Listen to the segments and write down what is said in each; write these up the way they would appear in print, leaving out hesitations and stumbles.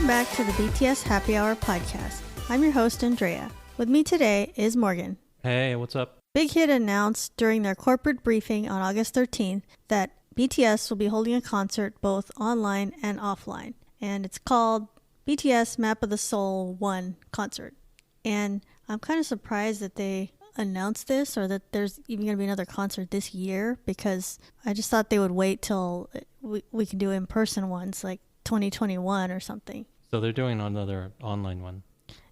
Welcome back to the BTS Happy Hour podcast. I'm your host, Andrea. With me today is Morgan. Hey, what's up? Big Hit announced during their corporate briefing on August 13th that BTS will be holding a concert both online and offline. And it's called BTS Map of the Soul 1 concert. And I'm kind of surprised that they announced this or that there's even going to be another concert this year, because I just thought they would wait till we can do in-person ones like 2021 or something. So they're doing another online one.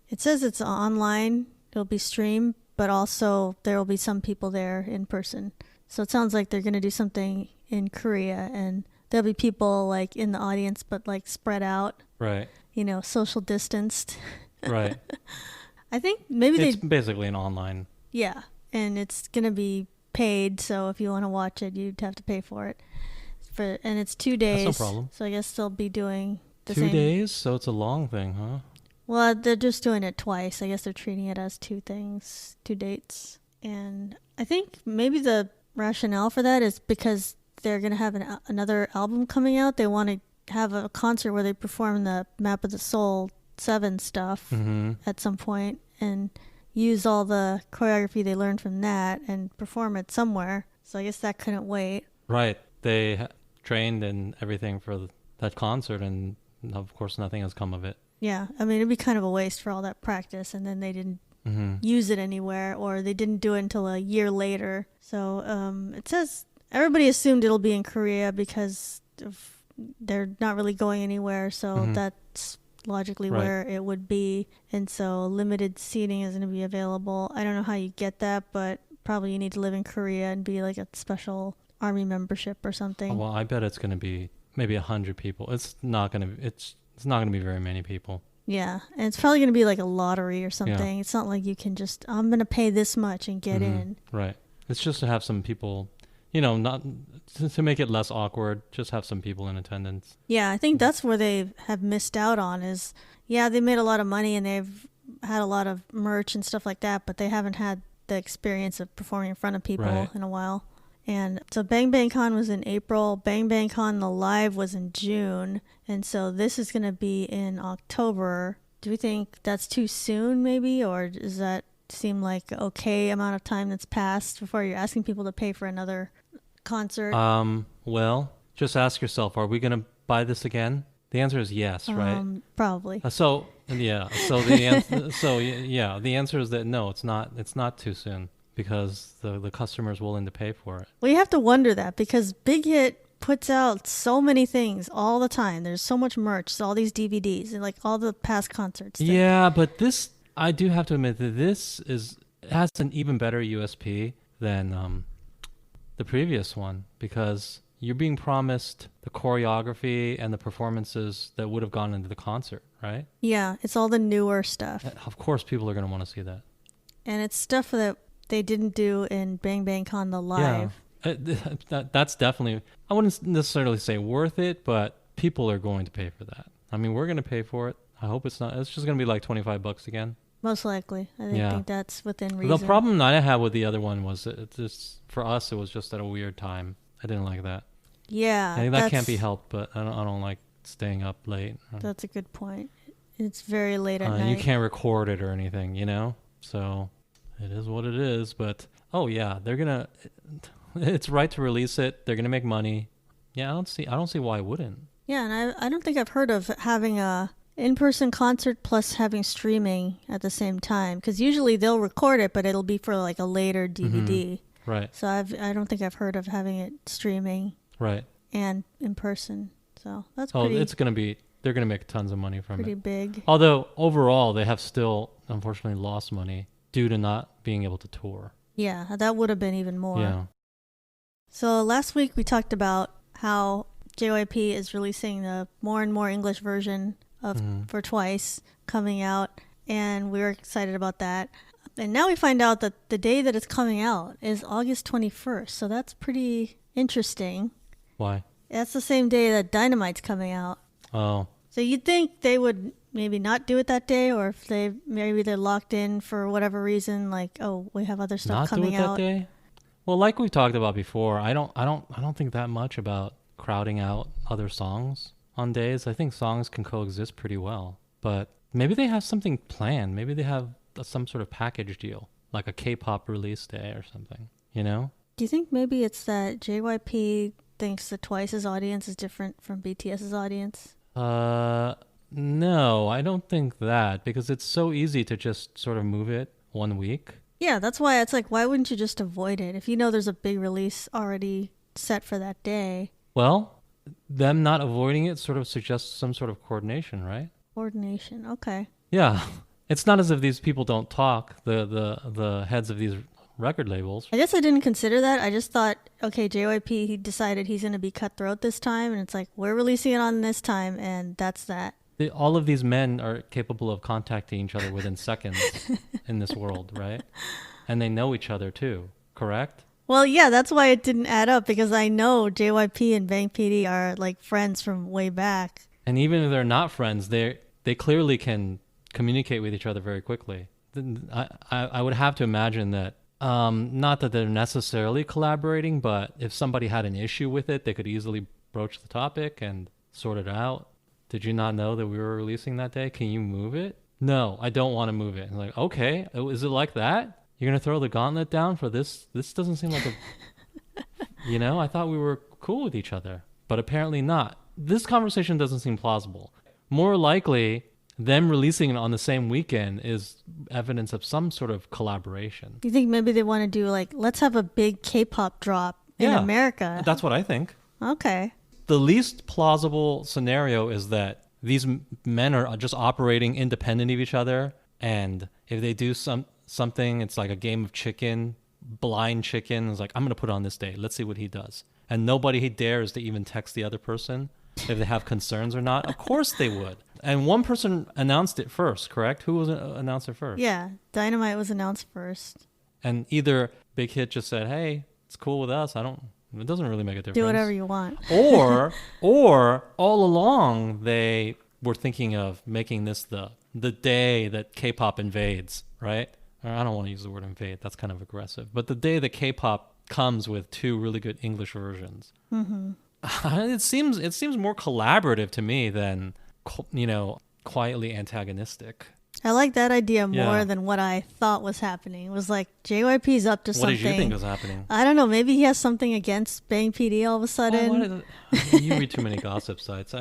It says it's online. It'll be streamed, but also there will be some people there in person. So it sounds like they're going to do something in Korea, and there'll be people like in the audience, but like spread out. Right. You know, social distanced. Right. I think maybe it's basically an online. Yeah, and it's going to be paid, so if you want to watch it, you'd have to pay for it. And it's 2 days. That's no problem. So I guess they'll be doing the 2 same. 2 days? So it's a long thing, huh? Well, they're just doing it twice. I guess they're treating it as two things, 2 dates. And I think maybe the rationale for that is because they're going to have another album coming out. They want to have a concert where they perform the Map of the Soul 7 stuff at some point and use all the choreography they learned from that and perform it somewhere. So I guess that couldn't wait. Right. They trained and everything for that concert, and of course nothing has come of it. Yeah. I mean, it'd be kind of a waste for all that practice, and then they didn't use it anywhere, or they didn't do it until a year later. So it says everybody assumed it'll be in Korea because they're not really going anywhere. So that's logically where it would be. And so limited seating is going to be available. I don't know how you get that, but probably you need to live in Korea and be like a special army membership or something. Oh, well, I bet it's going to be maybe 100 people. It's not going to be very many people. Yeah, and it's probably going to be like a lottery or something. Yeah. It's not like you can just, I'm going to pay this much and get in. Right. It's just to have some people, not to make it less awkward, just have some people in attendance. Yeah, I think that's where they have missed out on is, yeah, they made a lot of money and they've had a lot of merch and stuff like that, but they haven't had the experience of performing in front of people in a while. And so Bang Bang Con was in April. Bang Bang Con, the live, was in June. And so this is going to be in October. Do we think that's too soon maybe? Or does that seem like okay amount of time that's passed before you're asking people to pay for another concert? Well, just ask yourself, are we going to buy this again? The answer is yes, right? Probably. The answer is that no, it's not too soon, because the customer's willing to pay for it. Well, you have to wonder that, because Big Hit puts out so many things all the time. There's so much merch, all these DVDs, and like all the past concerts. Yeah, but this, I do have to admit that it has an even better USP than the previous one, because you're being promised the choreography and the performances that would have gone into the concert, right? Yeah, it's all the newer stuff. Of course, people are going to want to see that. And it's stuff that they didn't do in Bang Bang Con the live. Yeah, that's definitely, I wouldn't necessarily say worth it, but people are going to pay for that. I mean, we're going to pay for it. I hope it's just going to be like $25 again. Most likely. I think that's within reason. The problem that I had with the other one was for us, it was just at a weird time. I didn't like that. Yeah. I think that can't be helped, but I don't like staying up late. That's a good point. It's very late at night. You can't record it or anything, So it is what it is. But, it's right to release it. They're going to make money. Yeah, I don't see why I wouldn't. Yeah, and I don't think I've heard of having a in-person concert plus having streaming at the same time, because usually they'll record it, but it'll be for like a later DVD. Right. So I don't think I've heard of having it streaming. Right. And in person. So that's they're going to make tons of money from it. Pretty big. Although overall they have still unfortunately lost money due to not being able to tour. Yeah, that would have been even more. Yeah. So last week we talked about how JYP is releasing the more and more English version of for Twice coming out, and we were excited about that. And now we find out that the day that it's coming out is August 21st, so that's pretty interesting. Why? That's the same day that Dynamite's coming out. Oh. So you'd think they would maybe not do it that day, or if they're locked in for whatever reason, like, oh, we have other stuff coming out. Not do it that day? Well, like we talked about before, I don't think that much about crowding out other songs. on days. I think songs can coexist pretty well. But maybe they have something planned. Maybe they have some sort of package deal, like a K-pop release day or something, you know? Do you think maybe it's that JYP thinks the Twice's audience is different from BTS's audience? No, I don't think that, because it's so easy to just sort of move it 1 week. Yeah, that's why it's like, why wouldn't you just avoid it? If you know there's a big release already set for that day. Well, them not avoiding it sort of suggests some sort of coordination, right? Coordination, okay. Yeah. It's not as if these people don't talk, the heads of these record labels. I guess I didn't consider that. I just thought, okay, JYP, he decided he's going to be cutthroat this time, and it's like, we're releasing it on this time, and that's that. All of these men are capable of contacting each other within seconds in this world, right? And they know each other too, correct? Well, yeah, that's why it didn't add up, because I know JYP and Bang PD are like friends from way back. And even if they're not friends, they clearly can communicate with each other very quickly. I would have to imagine that, not that they're necessarily collaborating, but if somebody had an issue with it, they could easily broach the topic and sort it out. Did you not know that we were releasing that day? Can you move it? No, I don't want to move it. I'm like, okay, is it like that? You're going to throw the gauntlet down for this? This doesn't seem like a... I thought we were cool with each other, but apparently not. This conversation doesn't seem plausible. More likely, them releasing it on the same weekend is evidence of some sort of collaboration. You think maybe they want to do like, let's have a big K-pop drop in America? That's what I think. Okay. The least plausible scenario is that these men are just operating independent of each other, and if they do something, it's like a game of chicken, blind chicken. It's like, I'm going to put it on this day. Let's see what he does. And nobody dares to even text the other person if they have concerns or not. Of course they would. And one person announced it first, correct? Who was announced it first? Yeah, Dynamite was announced first. And either Big Hit just said, hey, it's cool with us. It doesn't really make a difference. Do whatever you want. or all along they were thinking of making this the day that K-pop invades, right? Or I don't want to use the word invade. That's kind of aggressive. But the day that K-pop comes with 2 really good English versions. Mm-hmm. It seems more collaborative to me than, quietly antagonistic. I like that idea more than what I thought was happening. It was like, JYP's up to something. What did you think was happening? I don't know. Maybe he has something against Bang PD all of a sudden. You read too many gossip sites.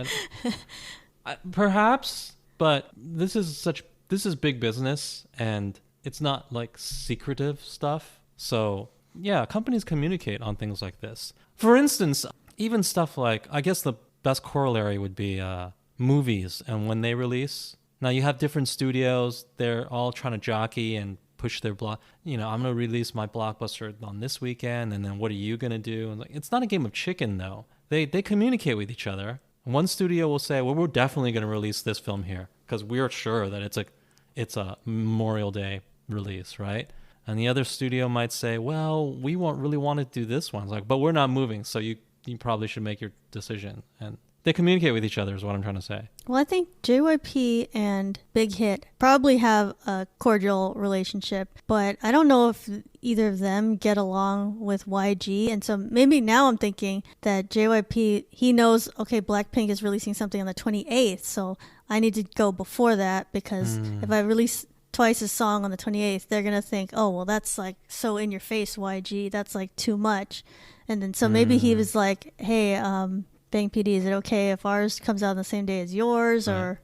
Perhaps, but this is big business, and it's not like secretive stuff. So yeah, companies communicate on things like this. For instance, even stuff like, I guess the best corollary would be movies, and when they release. Now you have different studios, they're all trying to jockey and push their I'm going to release my blockbuster on this weekend, and then what are you going to do? And it's not a game of chicken though. They communicate with each other. One studio will say, well, we're definitely going to release this film here because we're sure that it's a Memorial Day release, right? And the other studio might say, well, we won't really want to do this one. It's like, but we're not moving, so you probably should make your decision. And they communicate with each other is what I'm trying to say. Well, I think JYP and Big Hit probably have a cordial relationship, but I don't know if either of them get along with YG. And so maybe now I'm thinking that JYP, he knows, okay, Blackpink is releasing something on the 28th, so I need to go before that because if I release Twice's song on the 28th, they're going to think, oh, well, that's like so in your face, YG. That's like too much. And then so maybe he was like, hey, Bang PD, is it okay if ours comes out on the same day as yours? Right.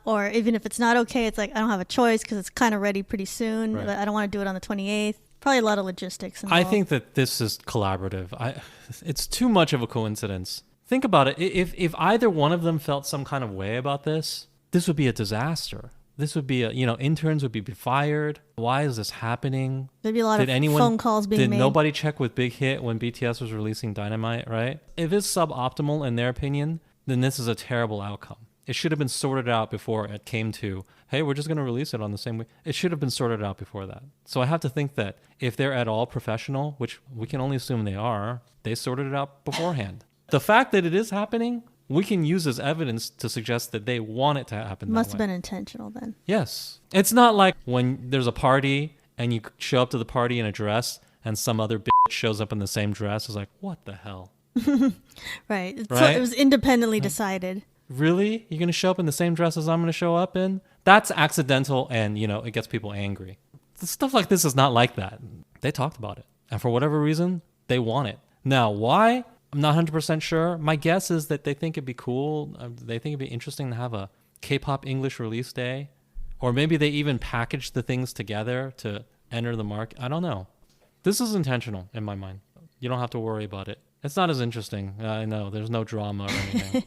Or even if it's not okay, it's like, I don't have a choice because it's kind of ready pretty soon. Right. I don't want to do it on the 28th. Probably a lot of logistics involved. I think that this is collaborative. It's too much of a coincidence. Think about it. If either one of them felt some kind of way about this would be a disaster. This would be interns would be fired. Why is this happening? There'd be a lot of phone calls being made. Did nobody check with Big Hit when BTS was releasing Dynamite, right? If it's suboptimal in their opinion, then this is a terrible outcome. It should have been sorted out before it came to, hey, we're just going to release it on the same week. It should have been sorted out before that. So I have to think that if they're at all professional, which we can only assume they are, they sorted it out beforehand. The fact that it is happening, we can use as evidence to suggest that they want it to happen. Must have been intentional then. Yes. It's not like when there's a party and you show up to the party in a dress and some other bitch shows up in the same dress. It's like, what the hell? Right. So it was independently decided. Really? You're going to show up in the same dress as I'm going to show up in? That's accidental, and, it gets people angry. Stuff like this is not like that. They talked about it. And for whatever reason, they want it. Now, why? I'm not 100% sure. My guess is that they think it'd be cool. They think it'd be interesting to have a K-pop English release day. Or maybe they even package the things together to enter the market. I don't know. This is intentional in my mind. You don't have to worry about it. It's not as interesting. I know. There's no drama or anything.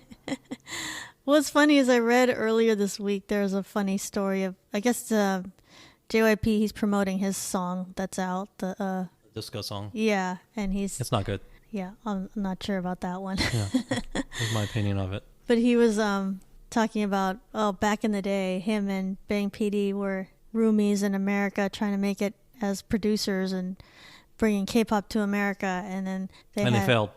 What's funny is I read earlier this week there's a funny story of, I guess, JYP, he's promoting his song that's out. The disco song. Yeah, and It's not good. Yeah, I'm not sure about that one. Yeah, that's my opinion of it. But he was talking about, back in the day, him and Bang PD were roomies in America trying to make it as producers and bringing K-pop to America, and then they failed.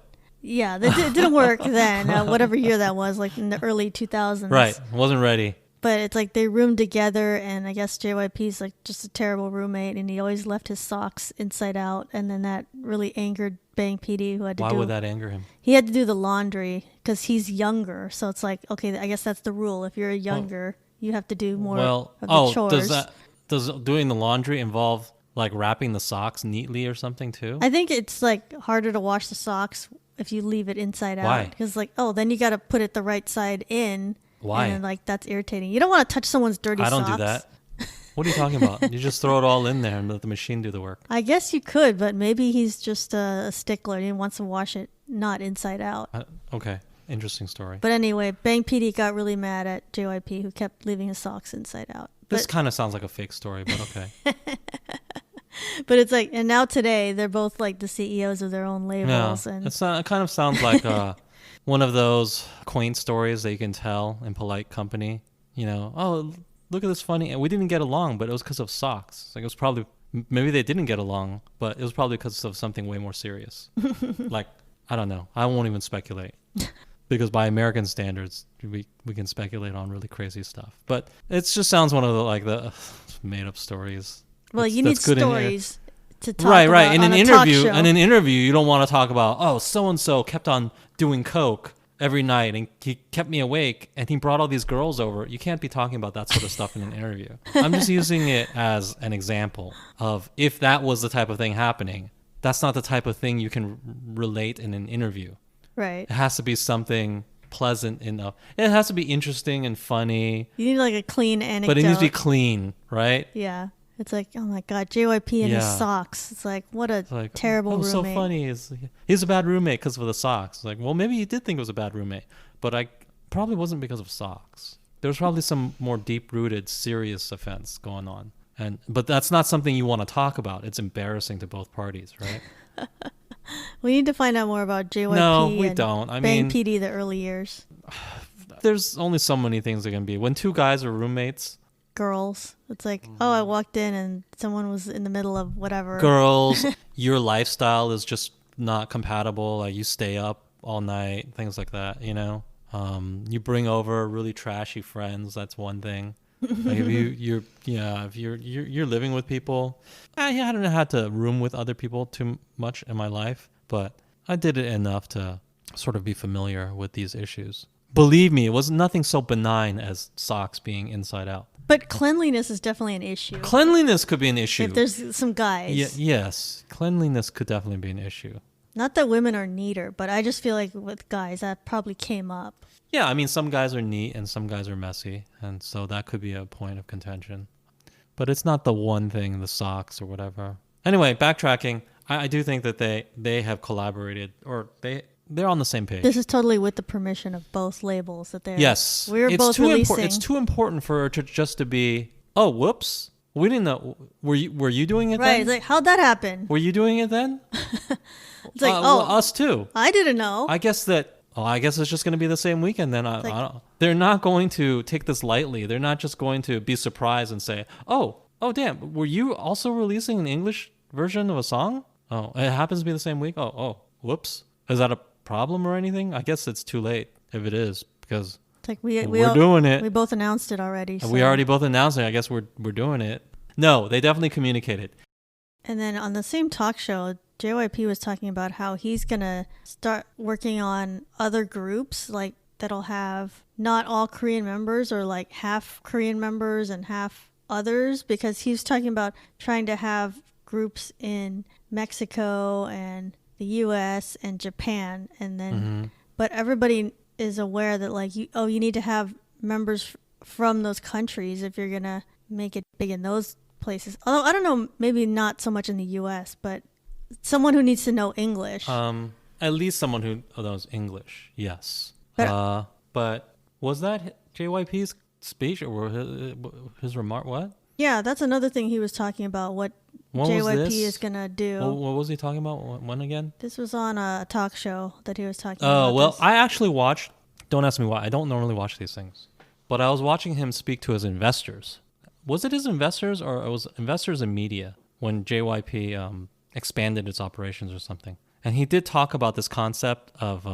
Yeah, it didn't work then, whatever year that was, like in the early 2000s. Right, wasn't ready. But it's like they roomed together, and I guess JYP's like just a terrible roommate, and he always left his socks inside out, and then that really angered Bang PD, who had to Why would that anger him? He had to do the laundry because he's younger, so it's like, okay, I guess that's the rule. If you're younger, you have to do more of the chores. Does doing the laundry involve like wrapping the socks neatly or something too? I think it's like harder to wash the socks if you leave it inside out. Why? Because then you got to put it the right side in. Why? And then, that's irritating. You don't want to touch someone's dirty socks. I don't do that. What are you talking about? You just throw it all in there and let the machine do the work. I guess you could, but maybe he's just a stickler. He wants to wash it not inside out. Okay. Interesting story. But anyway, Bang PD got really mad at JYP, who kept leaving his socks inside out. This kind of sounds like a fake story, but okay. But it's like, and now today, they're both like the CEOs of their own labels. Yeah, And it kind of sounds like one of those quaint stories that you can tell in polite company. Oh, look at this funny. And we didn't get along, but it was because of socks. Like, it was probably, maybe they didn't get along, but it was probably because of something way more serious. Like, I don't know. I won't even speculate. Because by American standards, we can speculate on really crazy stuff. But it just sounds one of the made up stories. Well, you need stories to talk right. about In on an a talk interview, show. in an interview, you don't want to talk about, so and so kept on doing coke every night and he kept me awake and he brought all these girls over. You can't be talking about that sort of stuff in an interview. I'm just using it as an example of if that was the type of thing happening. That's not the type of thing you can relate in an interview. Right. It has to be something pleasant enough. It has to be interesting and funny. You need like a clean anecdote. But it needs to be clean, right? Yeah. It's like, oh my God, JYP and his socks. It's like, what a terrible roommate. So funny. He's a bad roommate because of the socks. It's like, well, maybe you did think it was a bad roommate, but I probably wasn't because of socks. There was probably some more deep-rooted, serious offense going on. But that's not something you want to talk about. It's embarrassing to both parties, right? We need to find out more about JYP. No, we don't. Bang PD, the early years. There's only so many things there can be. When two guys are roommates, girls, it's like, I walked in and someone was in the middle of whatever. Girls, your lifestyle is just not compatible. Like, you stay up all night, things like that. You bring over really trashy friends. That's one thing. Like, if you're living with people. I haven't had to room with other people too much in my life, but I did it enough to sort of be familiar with these issues. Believe me, it was nothing so benign as socks being inside out. But cleanliness is definitely an issue. Cleanliness could be an issue. If there's some guys. Yes, cleanliness could definitely be an issue. Not that women are neater, but I just feel like with guys, that probably came up. Yeah, I mean, some guys are neat and some guys are messy, and so that could be a point of contention. But it's not the one thing, the socks or whatever. Anyway, backtracking, I do think that they have collaborated, or they're on the same page. This is totally with the permission of both labels that they're. Yes, we're both releasing. It's too important for it to just to be. Oh, whoops! We didn't know. Were you doing it? Right? Then? It's like, how'd that happen? Were you doing it then? It's like, us too. I didn't know. I guess it's just going to be the same weekend then. They're not going to take this lightly. They're not just going to be surprised and say, "Oh, damn! Were you also releasing an English version of a song? Oh, it happens to be the same week. Oh, whoops! Is that a problem or anything? I guess it's too late if it is, because it's like we're doing it. We both announced it already. So. We already both announced it. I guess we're doing it. No, they definitely communicated. And then on the same talk show, JYP was talking about how he's gonna start working on other groups, like that'll have not all Korean members, or like half Korean members and half others, because he was talking about trying to have groups in Mexico and the US and Japan, and then but everybody is aware that like you need to have members from those countries if you're going to make it big in those places. Although I don't know, maybe not so much in the US, but someone who needs to know English. At least someone who knows English, yes. But, but was that JYP's speech or his remark? What? Yeah, that's another thing he was talking about, what JYP is going to do. What was he talking about? When again? This was on a talk show that he was talking about. Oh, well, this. I actually watched, don't ask me why, I don't normally watch these things. But I was watching him speak to his investors. Was it his investors or it was investors and media when JYP expanded its operations or something? And he did talk about this concept of,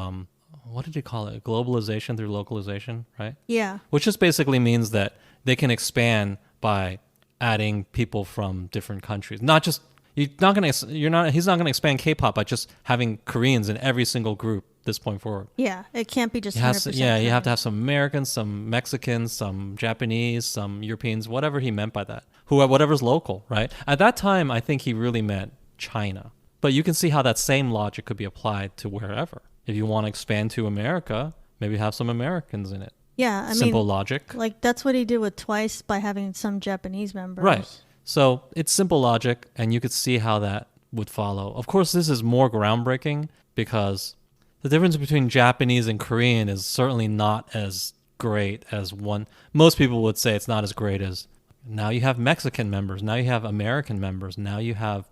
what did he call it? Globalization through localization, right? Yeah. Which just basically means that they can expand by adding people from different countries. Not just, he's not going to expand K-pop by just having Koreans in every single group this point forward. Yeah, it can't be just 100%. You have to have some Americans, some Mexicans, some Japanese, some Europeans, whatever he meant by that. Whatever's local, right? At that time, I think he really meant China. But you can see how that same logic could be applied to wherever. If you want to expand to America, maybe have some Americans in it. Yeah, I mean, simple logic. Like that's what he did with Twice by having some Japanese members. Right. So it's simple logic, and you could see how that would follow. Of course, this is more groundbreaking because the difference between Japanese and Korean is certainly not as great as one. Most people would say it's not as great as now you have Mexican members, now you have American members, now you have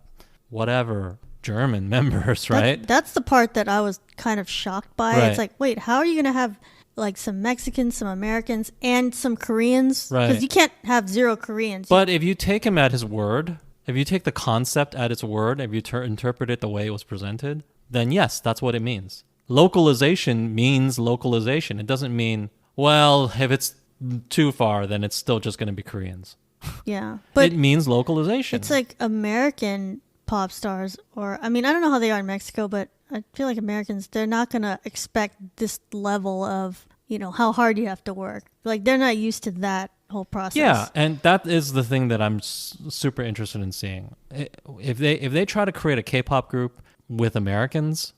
whatever German members, right? That's the part that I was kind of shocked by. Right. It's like, wait, how are you going to have like some Mexicans, some Americans, and some Koreans? Right. Because you can't have zero Koreans. But if you take him at his word, if you take the concept at its word, if you interpret it the way it was presented, then yes, that's what it means. Localization means localization. It doesn't mean, well, if it's too far, then it's still just going to be Koreans. Yeah. But it means localization. It's like American pop stars, or I mean, I don't know how they are in Mexico, but I feel like Americans, they're not going to expect this level of, how hard you have to work. Like they're not used to that whole process. Yeah, and that is the thing that I'm super interested in seeing. If they try to create a K-pop group with Americans,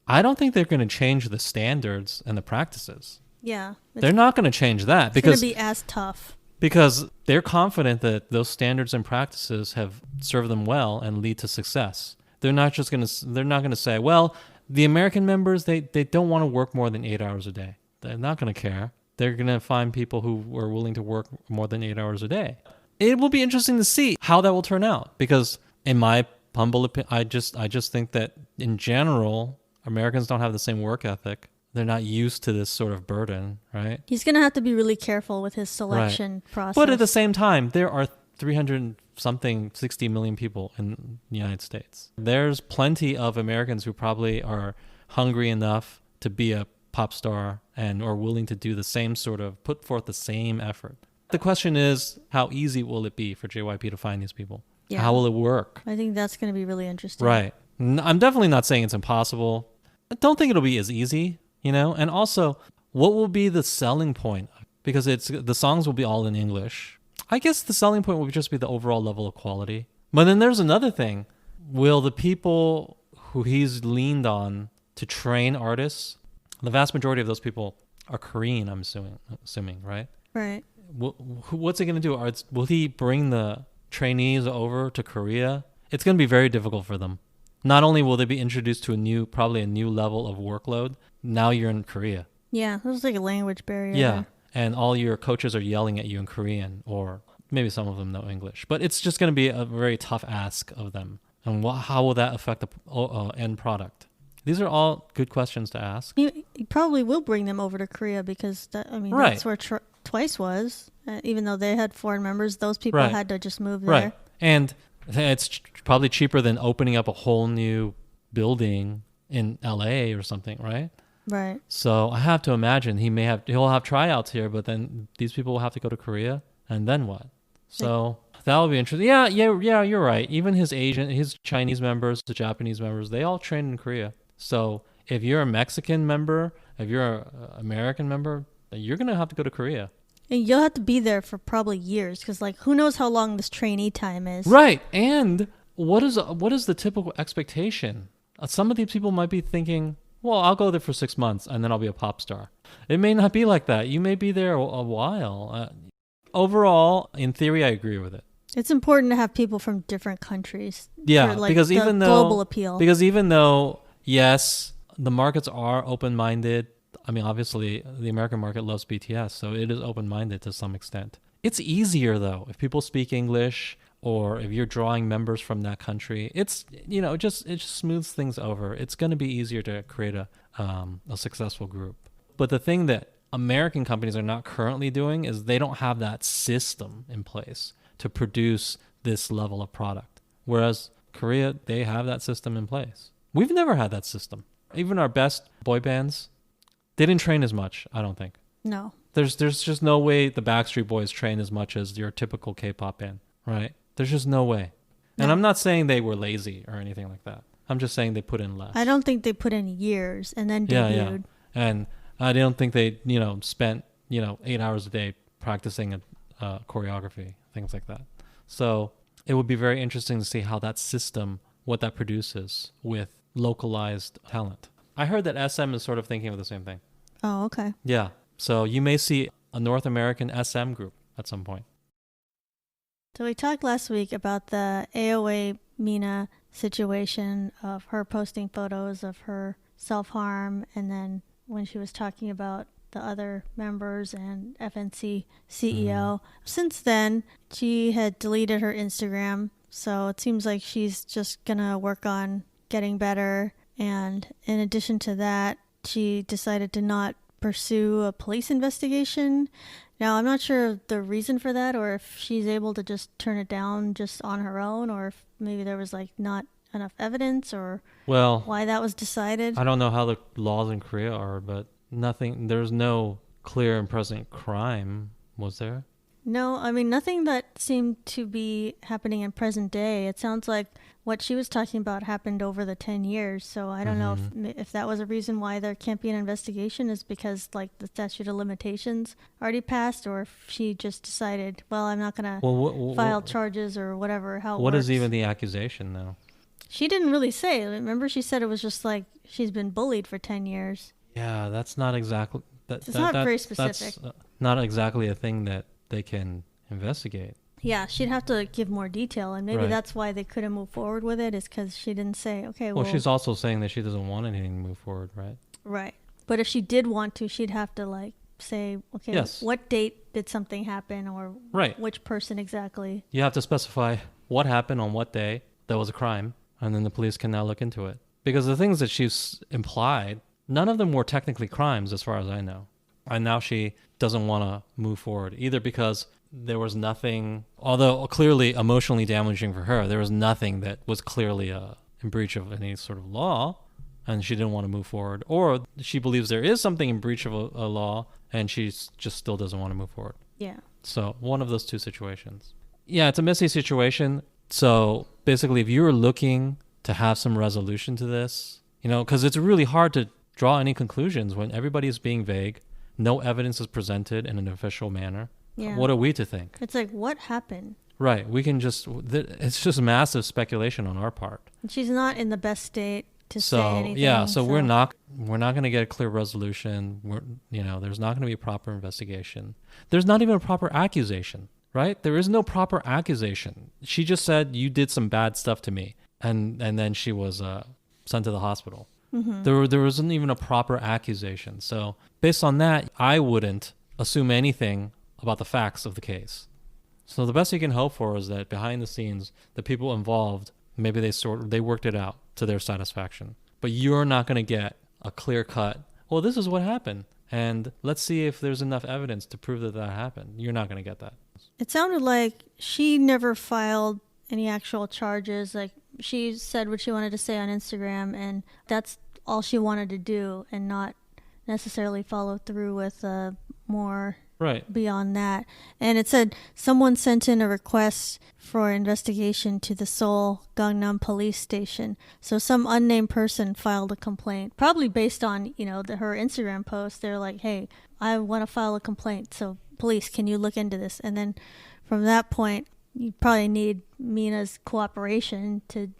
I don't think they're going to change the standards and the practices. Yeah. They're not going to change that because it's going to be as tough. Because they're confident that those standards and practices have served them well and lead to success. They're not going to say, well, the American members, they don't want to work more than 8 hours a day. They're not going to care. They're going to find people who are willing to work more than 8 hours a day. It will be interesting to see how that will turn out, because in my humble opinion, I just think that in general, Americans don't have the same work ethic. They're not used to this sort of burden, right? He's going to have to be really careful with his selection process. But at the same time, there are 60 million people in the United States. There's plenty of Americans who probably are hungry enough to be a pop star and are willing to do the same put forth the same effort. The question is, how easy will it be for JYP to find these people? Yeah. How will it work? I think that's going to be really interesting. Right. I'm definitely not saying it's impossible. I don't think it'll be as easy. And also, what will be the selling point? Because the songs will be all in English. I guess the selling point will just be the overall level of quality. But then there's another thing. Will the people who he's leaned on to train artists, the vast majority of those people are Korean, I'm assuming, right? Right. What's he going to do? Will he bring the trainees over to Korea? It's going to be very difficult for them. Not only will they be introduced to probably a new level of workload, now you're in Korea. Yeah, there's like a language barrier. Yeah, there. And all your coaches are yelling at you in Korean, or maybe some of them know English. But it's just going to be a very tough ask of them. And how will that affect the end product? These are all good questions to ask. He probably will bring them over to Korea because, right. That's where Twice was. Even though they had foreign members, those people right. had to just move there. Right, and it's probably cheaper than opening up a whole new building in LA or something, right? Right. So I have to imagine he'll have tryouts here, but then these people will have to go to Korea, and then what? So that'll be interesting. Yeah, you're right. Even his Chinese members, the Japanese members, they all train in Korea. So if you're a Mexican member if you're an American member, you're going to have to go to Korea. And you'll have to be there for probably years because, like, who knows how long this trainee time is. Right. And what is the typical expectation? Some of these people might be thinking, well, I'll go there for 6 months and then I'll be a pop star. It may not be like that. You may be there a while. Overall, in theory, I agree with it. It's important to have people from different countries. Yeah, for, like, because the even though global appeal. Because even though, yes, the markets are open-minded. I mean, obviously, the American market loves BTS, so it is open-minded to some extent. It's easier, though, if people speak English or if you're drawing members from that country. It's, it just smooths things over. It's going to be easier to create a successful group. But the thing that American companies are not currently doing is they don't have that system in place to produce this level of product. Whereas Korea, they have that system in place. We've never had that system. Even our best boy bands, they didn't train as much, I don't think. No. There's just no way the Backstreet Boys train as much as your typical K-pop band, right? There's just no way. No. And I'm not saying they were lazy or anything like that. I'm just saying they put in less. I don't think they put in years and then debuted. Yeah. And I don't think they, spent, 8 hours a day practicing choreography, things like that. So it would be very interesting to see how that system, what that produces with localized talent. I heard that SM is sort of thinking of the same thing. Oh, okay. Yeah. So you may see a North American SM group at some point. So we talked last week about the AOA Mina situation of her posting photos of her self-harm, and then when she was talking about the other members and FNC CEO. Since then, she had deleted her Instagram, so it seems like she's just gonna work on getting better. And in addition to that, she decided to not pursue a police investigation. Now, I'm not sure the reason for that, or if she's able to just turn it down just on her own, or if maybe there was like not enough evidence, or why that was decided. I don't know how the laws in Korea are, but there's no clear and present crime, was there? No, I mean, nothing that seemed to be happening in present day. It sounds like what she was talking about happened over the 10 years. So I don't know if that was a reason why there can't be an investigation, is because like the statute of limitations already passed, or if she just decided, well, I'm not going to file charges or whatever. What is even the accusation though? She didn't really say. Remember, she said it was just like she's been bullied for 10 years. Yeah, that's not exactly... It's not very specific. That's not exactly a thing that they can investigate. Yeah, she'd have to give more detail, and maybe that's why they couldn't move forward with it, is because she didn't say, okay, well... Well, she's also saying that she doesn't want anything to move forward, right? Right. But if she did want to, she'd have to, like, say, okay, what date did something happen, or which person exactly? You have to specify what happened on what day that was a crime, and then the police can now look into it. Because the things that she's implied, none of them were technically crimes as far as I know. And now she doesn't want to move forward, either because there was nothing, although clearly emotionally damaging for her, there was nothing that was clearly in breach of any sort of law, and she didn't want to move forward. Or she believes there is something in breach of a law, and she just still doesn't want to move forward. Yeah. So one of those two situations. Yeah, it's a messy situation. So basically, if you're looking to have some resolution to this, because it's really hard to draw any conclusions when everybody is being vague, no evidence is presented in an official manner. Yeah. What are we to think? It's like, what happened? Right. We can it's just massive speculation on our part. And she's not in the best state to say anything. Yeah, so we're not going to get a clear resolution. There's not going to be a proper investigation. There's not even a proper accusation, right? There is no proper accusation. She just said, you did some bad stuff to me. And then she was sent to the hospital. Mm-hmm. There wasn't even a proper accusation. So based on that, I wouldn't assume anything about the facts of the case. So the best you can hope for is that behind the scenes, the people involved, maybe they worked it out to their satisfaction. But you're not going to get a clear cut, well, this is what happened, and let's see if there's enough evidence to prove that happened. You're not going to get that. It sounded like she never filed any actual charges. Like, she said what she wanted to say on Instagram, and that's all she wanted to do, and not necessarily follow through with more Right. beyond that. And it said someone sent in a request for investigation to the Seoul Gangnam police station. So some unnamed person filed a complaint, probably based on, her Instagram post. They're like, hey, I want to file a complaint. So police, can you look into this? And then from that point, you probably need Mina's cooperation to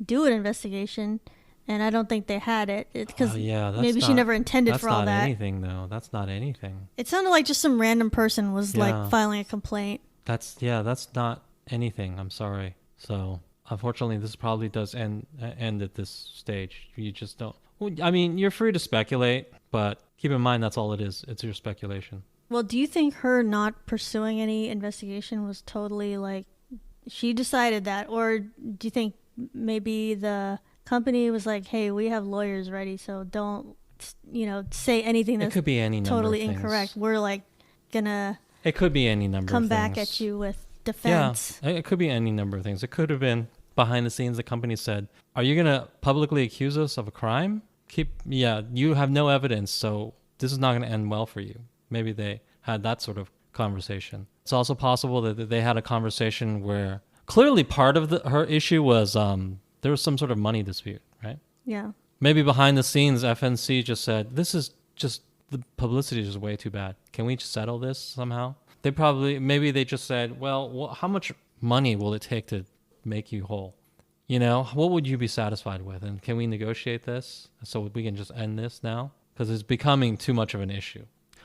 do an investigation. And I don't think they had it because maybe she never intended for all that. That's not anything, though. That's not anything. It sounded like just some random person was like filing a complaint. That's not anything. I'm sorry. So unfortunately, this probably does end at this stage. You just don't. I mean, you're free to speculate, but keep in mind that's all it is. It's your speculation. Well, do you think her not pursuing any investigation was totally like she decided that, or do you think maybe the company was like, hey, we have lawyers ready, so don't, say anything that's it could be any number totally of things. Incorrect. We're like gonna it could be any number come of back things. at you with defense. Yeah, it could be any number of things. It could have been behind the scenes the company said, are you gonna publicly accuse us of a crime? You have no evidence, so this is not gonna end well for you. Maybe they had that sort of conversation. It's also possible that they had a conversation where clearly part of her issue was there was some sort of money dispute, right? Yeah. Maybe behind the scenes, FNC just said, this is just, the publicity is way too bad. Can we just settle this somehow? Maybe they just said, well, how much money will it take to make you whole? What would you be satisfied with? And can we negotiate this so we can just end this now? Because it's becoming too much of an issue.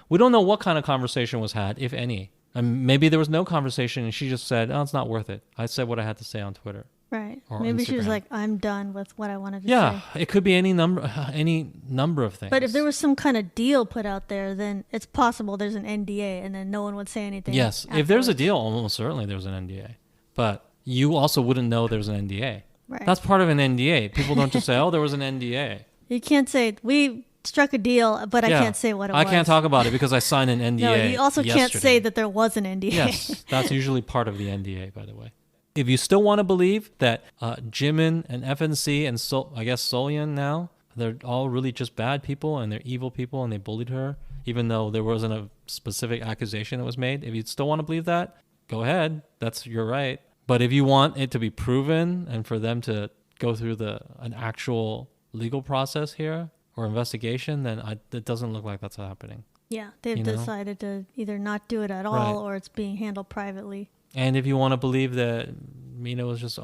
We don't know what kind of conversation was had, if any. And maybe there was no conversation and she just said, oh, it's not worth it. I said what I had to say on Twitter. Right. Maybe she was like, I'm done with what I wanted to say. Yeah, it could be any number of things. But if there was some kind of deal put out there, then it's possible there's an NDA and then no one would say anything. Yes, afterwards. If there's a deal, almost certainly there's an NDA. But you also wouldn't know there's an NDA. Right. That's part of an NDA. People don't just say, oh, there was an NDA. You can't say, we struck a deal, but I can't say what it was. I can't talk about it because I signed an NDA. No, you also yesterday. Can't say that there was an NDA. Yes, that's usually part of the NDA, by the way. If you still want to believe that Jimin and FNC and I guess Solyeon now, they're all really just bad people and they're evil people and they bullied her, even though there wasn't a specific accusation that was made. If you still want to believe that, go ahead. That's your right. But if you want it to be proven and for them to go through an actual legal process here or investigation, then it doesn't look like that's happening. Yeah, they've decided to either not do it at all or it's being handled privately. And if you want to believe that Mina was just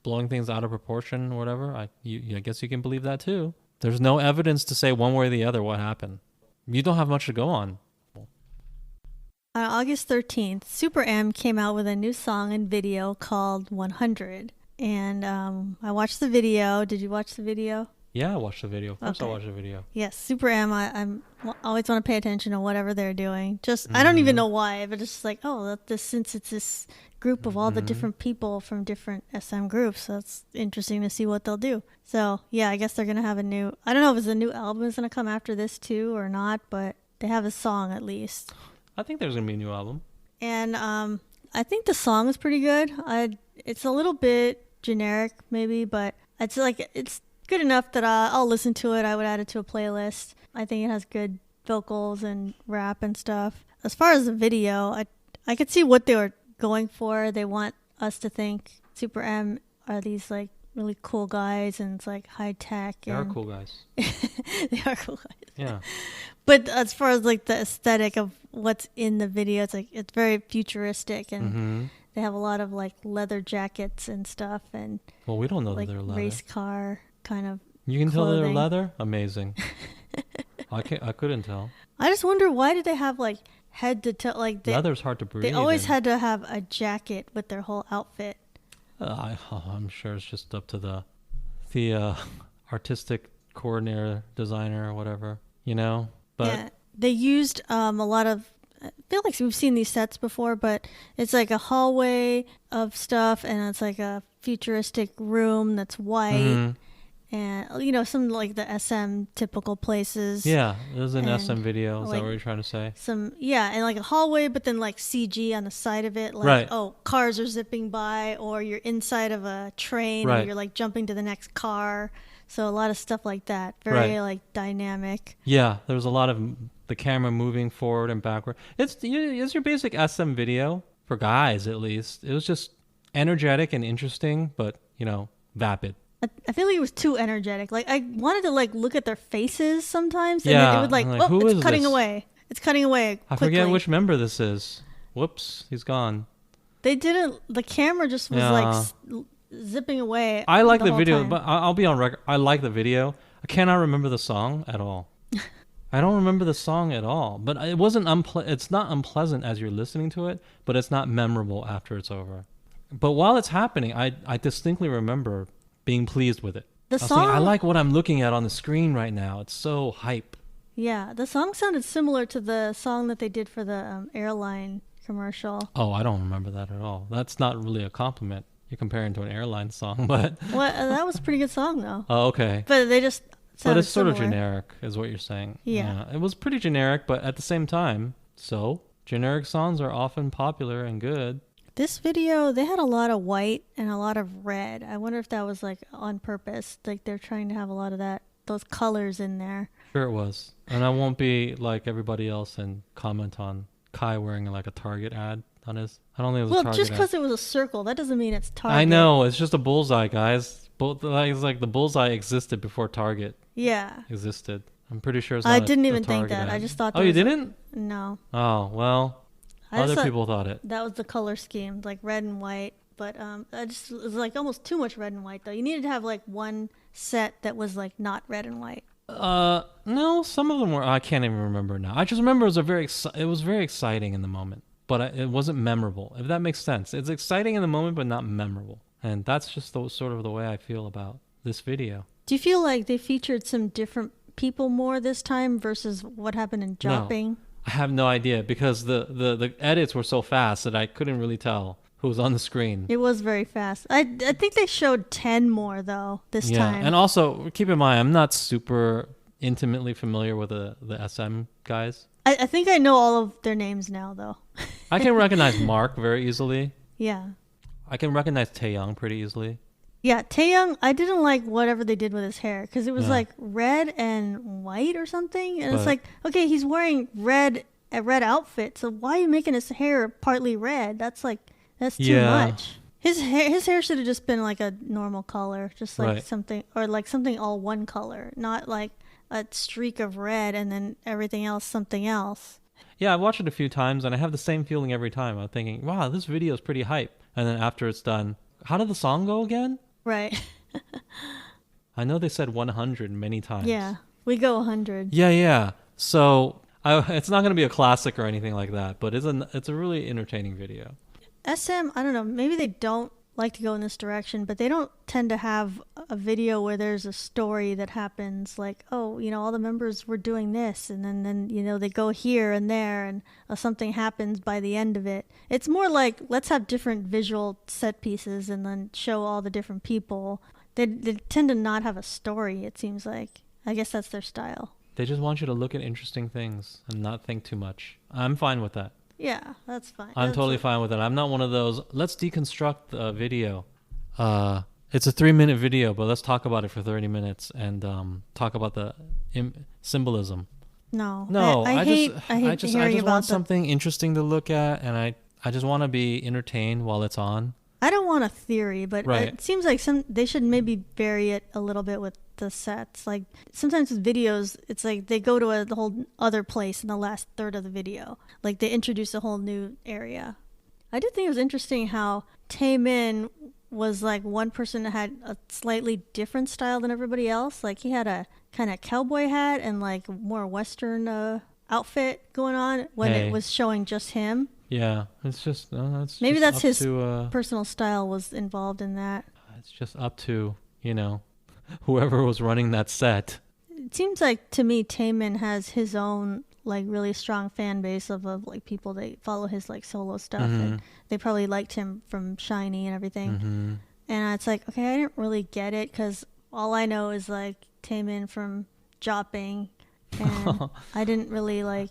blowing things out of proportion or whatever, I guess you can believe that too. There's no evidence to say one way or the other what happened. You don't have much to go on. On August 13th, Super M came out with a new song and video called 100. And I watched the video. Did you watch the video? Yeah, I watched the video. Of course I watched the video. Yes, Super M, I'm always want to pay attention to whatever they're doing. I don't even know why, but it's just like, since it's this group of all the different people from different SM groups, so it's interesting to see what they'll do. So, yeah, I guess they're going to have I don't know if a new album is going to come after this too or not, but they have a song at least. I think there's going to be a new album. And I think the song is pretty good. It's a little bit generic maybe, but it's good enough that I'll listen to it. I would add it to a playlist. I think it has good vocals and rap and stuff. As far as the video, I could see what they were going for. They want us to think Super M are these like really cool guys and it's like high tech. They are cool guys. They are cool guys. Yeah. But as far as like the aesthetic of what's in the video, it's very futuristic and they have a lot of like leather jackets and stuff and we don't know like that they're leather. Race car kind of You can clothing. tell they're leather? Amazing. I couldn't tell. I just wonder why did they have like head to toe like leather's hard to breathe. They always had to have a jacket with their whole outfit. I'm sure it's just up to the artistic coordinator, designer, or whatever, But yeah, they used a lot of. I feel like we've seen these sets before, but it's like a hallway of stuff, and it's like a futuristic room that's white, and some like the SM typical places. Yeah, there's an SM video. Is like, that what you're trying to say? And like a hallway, but then like CG on the side of it, like cars are zipping by, or you're inside of a train, or you're like jumping to the next car. So a lot of stuff like that, very like dynamic. Yeah, there was a lot of the camera moving forward and backward. It's your basic SM video for guys, at least. It was just energetic and interesting, but vapid. I feel like it was too energetic. Like I wanted to like look at their faces sometimes, and Yeah, it would like, I'm like, oh, who it's is cutting this? away. It's cutting away. I quickly. forget which member this is. Whoops, he's gone. They didn't. The camera just was Yeah. like zipping away. I like the whole video, time. but I'll be on record. I like the video. I cannot remember the song at all. I don't remember the song at all. But it wasn't it's not unpleasant as you're listening to it, but it's not memorable after it's over. But while it's happening, I distinctly remember being pleased with it. The I was song, thinking, I like what I'm looking at on the screen right now. It's so hype. yeah, the song sounded similar to the song that they did for the airline commercial. Oh, I don't remember that at all. That's not really a compliment. You're comparing to an airline song, but Well, that was a pretty good song though. oh, okay. But they just But sounded it's sort of similar. generic, is what you're saying. Yeah. It was pretty generic, but at the same time, so generic songs are often popular and good. This video, they had a lot of white and a lot of red. I wonder if that was like on purpose. Like they're trying to have a lot of those colors in there. Sure it was. And I won't be like everybody else and comment on Kai wearing like a Target ad on his. I don't think it was a Well, Target just ad. because it was a circle, that doesn't mean it's Target. I know, it's just a bullseye, guys. It's like the bullseye existed before Target Yeah. existed. I'm pretty sure it's I not didn't a even think Target that. ad. I just thought Oh, there you was a- didn't? No. Oh, well, I just other thought people thought it. that was the color scheme, like red and white. But it was like almost too much red and white, though. You needed to have like one set that was like not red and white. No, some of them were. I can't even remember now. I just remember it was very exciting in the moment, but it wasn't memorable. If that makes sense, it's exciting in the moment, but not memorable. And that's just sort of the way I feel about this video. Do you feel like they featured some different people more this time versus what happened in Jopping? I have no idea because the edits were so fast that I couldn't really tell who was on the screen. It was very fast. I think they showed 10 more though this time. And also keep in mind, I'm not super intimately familiar with the SM guys. I think I know all of their names now though. I can recognize Mark very easily. Yeah. I can recognize Taeyong pretty easily. Yeah, Taeyong, I didn't like whatever they did with his hair because it was Yeah. like red and white or something. And it's But- like, okay, he's wearing a red outfit, so why are you making his hair partly red? That's too Yeah. much. His hair should have just been like a normal color, just like Right. something all one color, not like a streak of red and then everything else something else. Yeah, I've watched it a few times and I have the same feeling every time. I'm thinking, wow, this video is pretty hype. And then after it's done, how did the song go again? Right. I know they said 100 many times. Yeah. We go 100. Yeah. So it's not going to be a classic or anything like that, but it's a really entertaining video. SM, I don't know, maybe they don't like to go in this direction, but they don't tend to have a video where there's a story that happens like, oh, all the members were doing this and then they go here and there and something happens by the end of it. It's more like, let's have different visual set pieces and then show all the different people. They tend to not have a story, it seems like. I guess that's their style. They just want you to look at interesting things and not think too much. I'm fine with that. Yeah, that's fine. I'm totally fine with it. I'm not one of those, let's deconstruct the video. It's a 3-minute video, but let's talk about it for 30 minutes and talk about the symbolism. No. No, I hate I just hearing about want something interesting to look at, and I just want to be entertained while it's on. I don't want a theory, but Right. it seems like they should maybe vary it a little bit with the sets. Like sometimes with videos, it's like they go to the whole other place in the last third of the video. Like they introduce a whole new area. I did think it was interesting how Taemin was like one person that had a slightly different style than everybody else. Like he had a kind of cowboy hat and like more Western outfit going on when Hey. it was showing just him. Yeah, it's just Maybe just that's up his to, personal style was involved in that. it's just up to whoever was running that set. It seems like to me Taemin has his own like really strong fan base of like people that follow his like solo stuff and they probably liked him from Shiny and everything. And it's like, okay, I didn't really get it because all I know is like Taemin from Jopping and I didn't really like